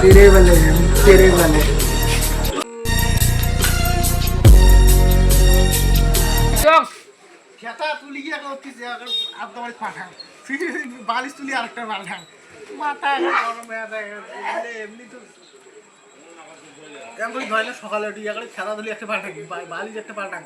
तेरे वाले तेरे वाले খেতা তুলি গিয়ে করতিস আধা বাড়ি পাঠান বালিশ তুলি আরেকটা পাঠান মাথা গরম হয়ে যায় এমনি তো এমন ধরলে সকালে উঠি এখন খেতা তুলি একটা পাঠান বালিশ একটা পাঠান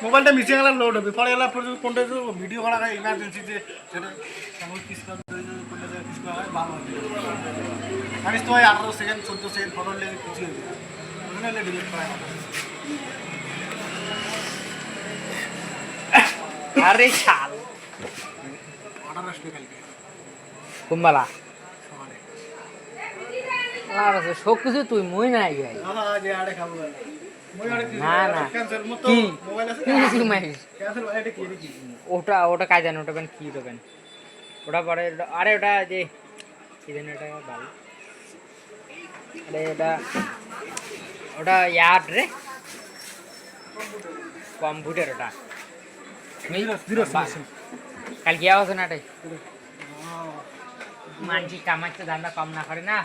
মোবাইলটা মিশে গেলে লোড হবে পরে গেলে কোনটা ভিডিও করা হয় ইমার্জেন্সিতে সেটা কিস করা হয় ভালো হবে জানিস তো 18 সেকেন্ড 14 সেকেন্ড ফটো লেগে কিছু হবে ওখানে ডিলিট করা আরে শাল অর্ডার আসবে কালকে কুম্বালা আর সব কিছু তুই মই নাই ভাই যে আড়ে খাবো না না কি কি মাইস ওটা কাজ জানো ওটা কি দেবেন ওটা পরে আরে ওটা যে কি জানো এটা ভালো আরে ওটা ইয়ার রে কম্পিউটার ওটা কাল গিয়া হচ্ছে না এটাই মানছি কামাচ্ছে দামটা কম না করে না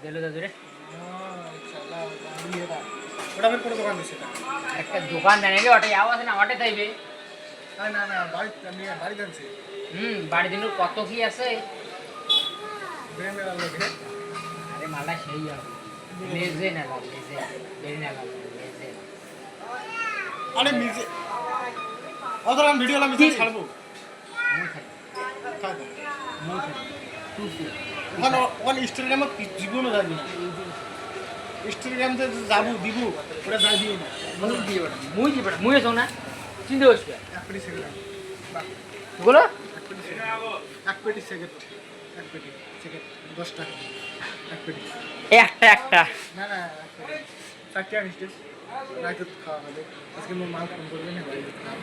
দিল দাদু রে একটা দোকান জানিলে ওটাই আওয়াজ না ওটাই চাইবে বাড়ি দিন কত কি আছে আরে মালা সেই হবে লেজে না লেজে বেরি না লেজে আরে মিজে ওদের আমি ভিডিও আমি ছাড়বো ওখানে ইনস্টাগ্রামে জীবনও যাবি না ইনস্টাগ্রামতে যাবো দিব ওরা যাই দিও না মুই যাও না চিন্তা করছি এক পেটি সেকেন্ড বলো এক পেটি সেকেন্ড 10 টাকা এক পেটি একটা না না চারটে আনিস রাইতে খাওয়া হবে আজকে মোর মাল ফোন করবে না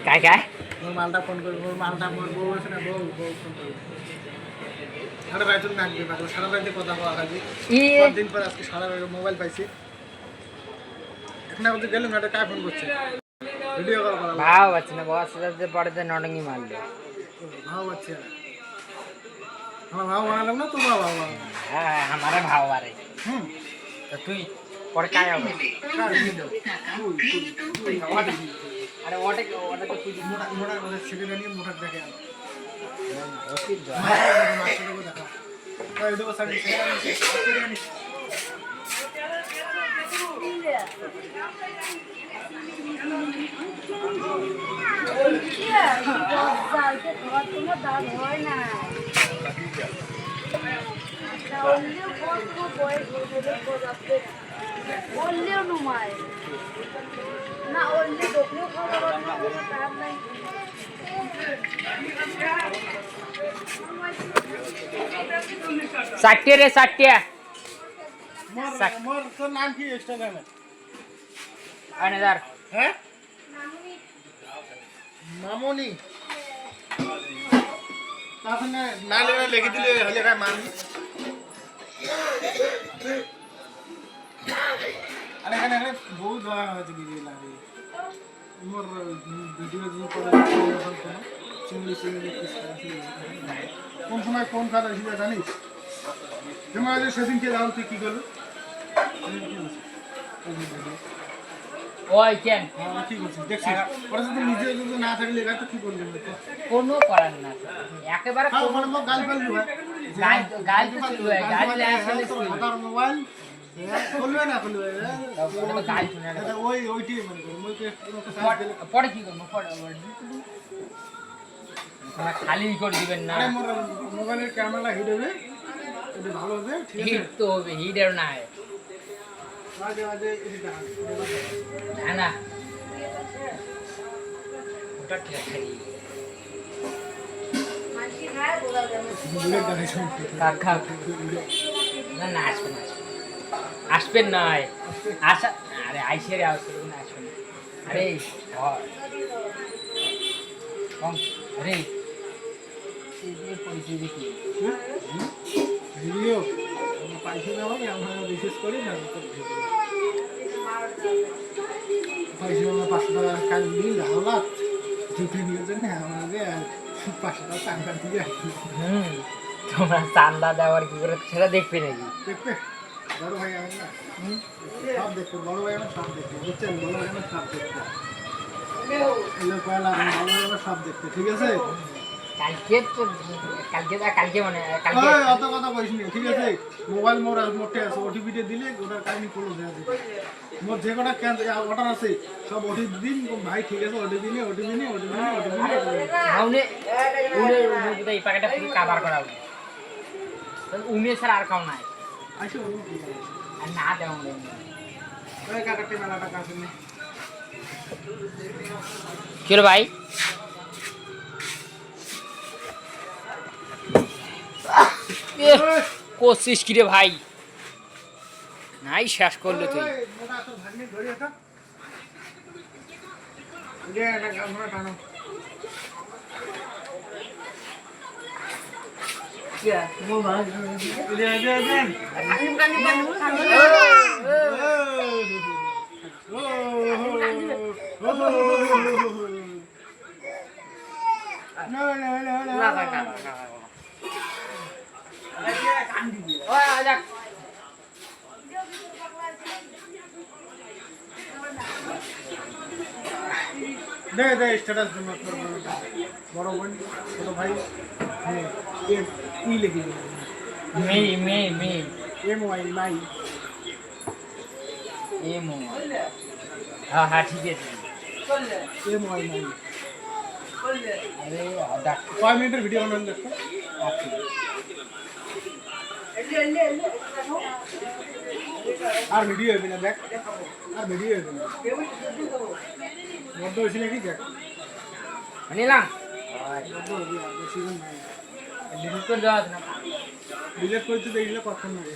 কায় মোর মালটা ফোন করবে মোর মালটা মোর বউ আছে না বউ ফোন করবে আরে রাইতে নাকবে না সারা রাতে কথা বলা হবে দিন পর আজকে সারা রাতে মোবাইল পাইছি এখন আমাদের গেলাম না কায় ফোন করছে ভিডিও কল করা ভাও আছে না বস সাথে পড়তে নটঙ্গি মারলে ভাও আছে আমার ভাও বানালাম না তোমার ভাও হ্যাঁ আমারে ভাও আরে তো তুই পরে কায় হবে আরে ওটা তো তুই মোটা করে ছেড়ে নিয়ে মোটা দেখে বললেও নুমায় না ওল্লে দোকানেও খাওয়া দাওয়া কোনো কাজ নাই ষাটিয়া মোর তোর নাম কি ইনস্টাগ্রামে আনেদার হ্যাঁ মামনি তাহলে না লিখে দিলে হলে কায় মামি আরে এখানে বহুত দয়া হয়েছে ভিডিও লাগে মোর ভিডিও যদি করে চিংড়ি কোন সময় কোন খাতা হিসেবে জানিস তোমার সেদিনকে রাহুল তুই কি করলো ওই কেন কি করছিস দেখছিস ওরা যদি নিজে যদি না থাকলে এরা তো কি করলি কোনো করার না একেবারে কোনো গাল ফেললি ভাই গাল তো ছিল গাল আসলে খাতার মোবাইল খুলবে না খুলবে গাল শুনে ওইটাই মনে করি পরে কি করবো পরে খালি করে দিবেন না মোবাইলের ক্যামেরা হিট হবে এটা ভালো হবে ঠিক আছে হিট তো হবে হিটের না মাঝে মাঝে না না ওটা ঠিক আছে মানসি খায় বলা যাবে বুলেট গাড়ি শুন কাকা না না আসবেন নয় আসা আরে আইসেরে আসবেন না আসবেন আরে আরে এই পরিচয় দেখি ভিডিও আমরা পাইছি না হবে আমরা বিশেষ করি না তো ভিডিও পাইছি আমরা 500 টাকা কাজ দিল হাওলাত দুটো নিয়ে জন্য আমাদের 500 টাকা টাকা দিয়ে তোমরা চান্দা দেওয়ার কি করে সেটা দেখবে নাকি? দেখবে বড় ভাই আমি না সব দেখবে বড় ভাই আমি সব দেখবে বুঝছেন বড় ভাই আমি সব দেখবে এলো কয়লা বড় ভাই আমি সব দেখবে ঠিক আছে কালকে মানে কালকে ওই অত কথা কইস নি ঠিক আছে মোবাইল মোর মোটে আছে ওটিপি তে দিলে ওটার কাহিনী ক্লোজ হয়ে যাবে মোর যে কটা অর্ডার আছে সব ওটিপি দিন ভাই ঠিক আছে ওটিপি নে উনি এই প্যাকেটটা পুরো কভার করা হবে উনি স্যার আর কাউ নাই আইসো আর না দেও ওই কাকাতে মেলা টাকা আছে নে কি রে ভাই কোশিস কি রে ভাই নাই শেষ করলে তুই মোটা তো ভাগ্নে ধরে এটা দে এটা গামরা টানো क्या मोबाइल दे दे स्टेटस बड़ो वन छोटो भाई ये ई लिखी मे एम वाई माई हाँ हाँ ठीक है एम वाई माई अरे 5 मिनट वीडियो बनाने देखो আর ভিডিও হবে না দেখ আর ভিডিও হবে না বন্ধ হইছে নাকি দেখ নিলাম বন্ধ হবে আর বেশি দিন নাই ডিলিট করে দেওয়া আছে না ডিলিট করতে দেখলে কখন লাগে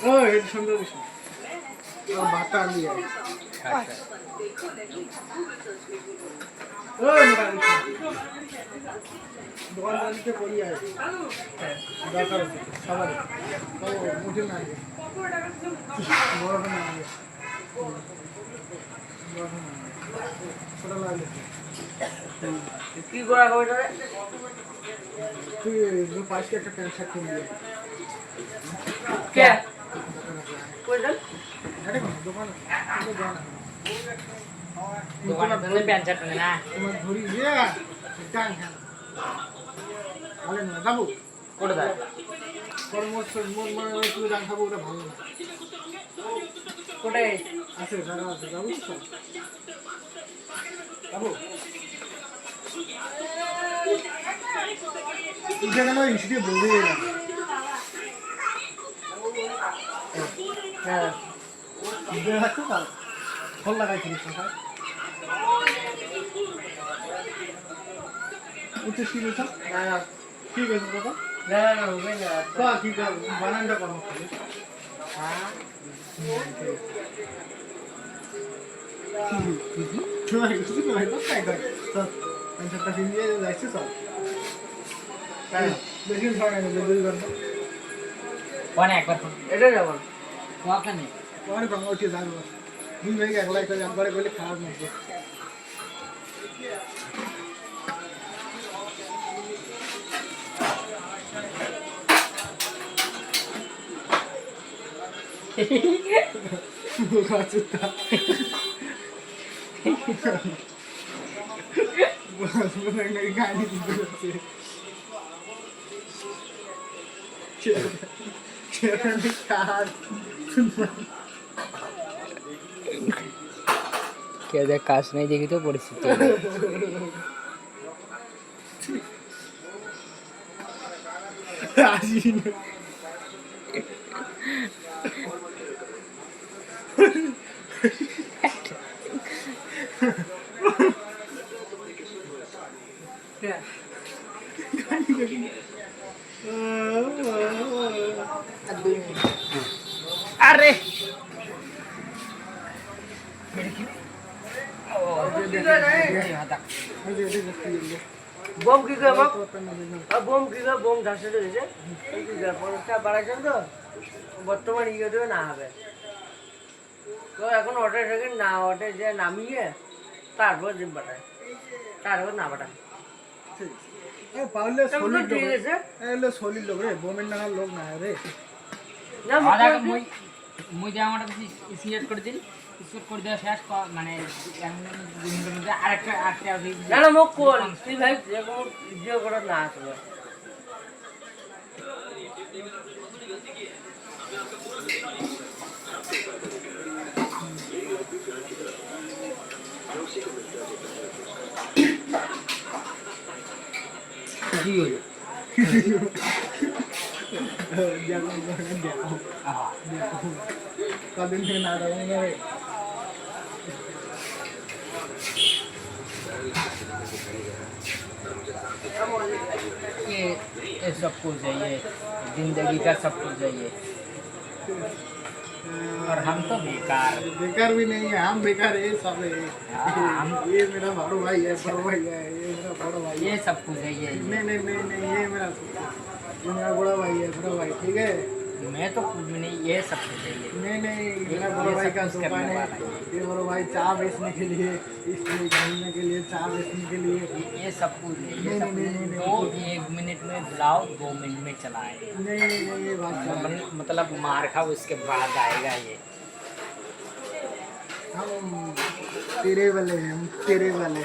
ও এই সুন্দর বিষয় আর বাতা আনি যায় ও মোটা দোকানদারিতে করি আয় দরকার আছে সবার তো মুঠে না আগে বড়টা না আগে বড়টা না ছোট লাগে কি করা হবে রে তুই যে পাঁচটা একটা প্যান্ট শার্ট কিনে দিয়ে কে কই যান এটা কোন দোকান দোকানে তো প্যান্ট শার্ট না তোমার ধরি দিয়ে টান খান ভালো না যাবো কোটা দাও পরামর্শ মন মনে তুই গান খাবো ওটা ভালো না কোটাই আছে জায়গা আছে যাবো তো যাবো এই জায়গা ইনস্টিটিউট বলতে না হ্যাঁ ভিডিও রাখছো না ফল লাগাইছিস কোথায় উঠে শুরু তো না ঠিক আছে দাদা না না হবে না তো কি কর বানানটা করো হ্যাঁ তোমার কিছু নয় তো তাই কর তো আনসারটা দিয়ে যাইছে তো হ্যাঁ বেশি ধরে না দুই ঘন্টা কোন একবার এটা যাব ওখানে কোন ভাঙা উঠে যাবো দুই ভাই একলা করে একবারে বলে খারাপ না Gazeta. Mengenai kali itu. Jangan dekat. क्या देख काश नहीं देखी तो परिस्थिति अरे বোম কি করে তো পেন বোম কি করে বোম ধাসে দিয়েছে এই কি করে পরীক্ষা বাড়াইছেন তো বর্তমান ইয়ে দেবে না হবে তো এখন অটো সেকেন্ড না অটো যে নামিয়ে তারপর জিম বাটায় তারপর না বাটায় এ পাউলে তেমন তো সলিড ঠিক লোক আছে এলে সলিড লোক রে বোমের নাগাল লোক না রে না আদা মই মই যে আমারটা সিলেক্ট করে দিন সিলেক্ট করে দেওয়া শেষ মানে 1 মিনিট 2 মিনিটের মধ্যে আরেকটা না না মুখ কোল তুই ভাই যে কোনো ভিডিও করার না আসলে কি হলো দেখো দেখো কদিন থেকে না দেখো রে ये सब कुछ है ये जिंदगी का सब कुछ है ये और हम तो बेकार बेकार भी नहीं है हम बेकार है सब है हम ये मेरा बड़ो भाई है बड़ो भाई है ये मेरा बड़ो भाई है ये सब कुछ है ये नहीं ये मेरा बड़ा भाई है बड़ा भाई ठीक है मैं तो कुछ भी नहीं ये सब कुछ है ये नहीं मेरा ये बड़ा भाई सब का कुछ दुकान करने है वाला है ये बड़ा भाई चाय बेचने के लिए इसलिए घूमने के लिए चाय बेचने के लिए ये सब कुछ है ये सब नहीं, नहीं, दो 1 मिनट में बुलाओ 2 मिनट में चलाए नहीं ये बात मतलब मार खाओ उसके बाद आएगा ये हम तेरे वाले हैं हम तेरे वाले